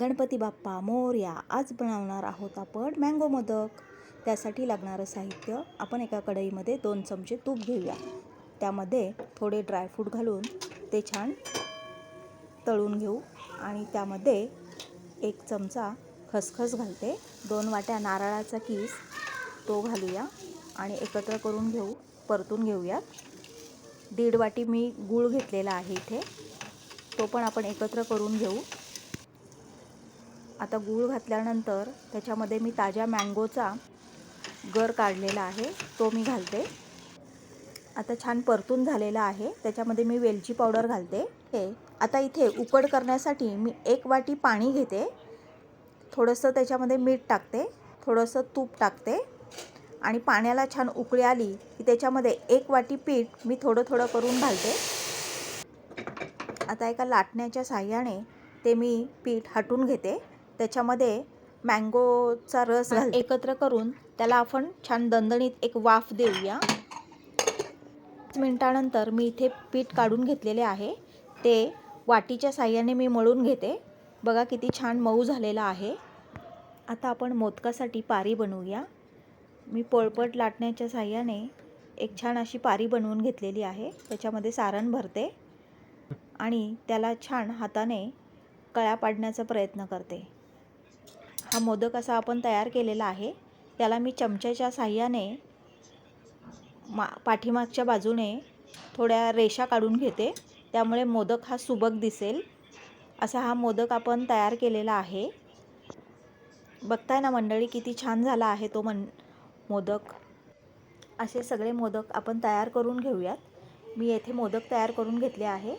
गणपती बाप्पा मोरया. आज बनवणार आहोत आपण मँगो मोदक. त्यासाठी लागणारं साहित्य, आपण एका कढईमध्ये 2 चमचे तूप घेऊया. त्यामध्ये थोडे ड्रायफ्रूट घालून ते छान तळून घेऊ आणि त्यामध्ये 1 चमचा खसखस घालते. 2 वाट्या नारळाचा कीस तो घालूया आणि एकत्र करून घेऊ, परतून घेऊयात. 1.5 वाटी मी गूळ घेतलेला आहे इथे, तो पण आपण एकत्र करून घेऊ. आता गूळ घातल्यानंतर त्याच्यामध्ये मी ताज्या मँगोचा गर काढलेला आहे, तो मी घालते. आता छान परतून झालेला आहे. त्याच्यामध्ये मी वेलची पावडर घालते. आता इथे उकड करण्यासाठी मी 1 वाटी पाणी घेते. थोडंसं त्याच्यामध्ये मीठ टाकते, थोडंसं तूप टाकते आणि पाण्याला छान उकळी आली की त्याच्यामध्ये 1 वाटी पीठ मी थोडं थोडं करून घालते. आता एका लाटण्याच्या साहाय्याने ते मी पीठ हटून घेते. त्याच्यामध्ये मँगोचा रस घालते. एकत्र करून त्याला आपण छान दणदणीत एक वाफ देऊया. 5 मिनिटानंतर मी इथे पीठ काढून घेतलेले आहे. ते वाटीच्या साहाय्याने मी मळून घेते. बघा किती छान मऊ झालेला आहे. आता आपण मोदकासाठी पारी बनवूया. मी पोळपट लाटण्याच्या साहाय्याने एक छान अशी पारी बनवून घेतलेली आहे. त्याच्यामध्ये सारण भरते आणि त्याला छान हाताने कळ्या पाडण्याचा प्रयत्न करते. हा मोदक असा आपण तयार केलेला आहे. त्याला मी चमच्याच्या साहाय्याने पाठीमागच्या बाजूने थोड्या रेषा काढून घेते. त्यामुळे मोदक हा सुबक दिसेल. असा हा मोदक आपण तयार केलेला आहे. बघताय ना मंडळी, किती छान झाला आहे तो मोदक. असे सगळे मोदक आपण तयार करून घेऊयात. मी येथे मोदक तयार करून घेतले आहे.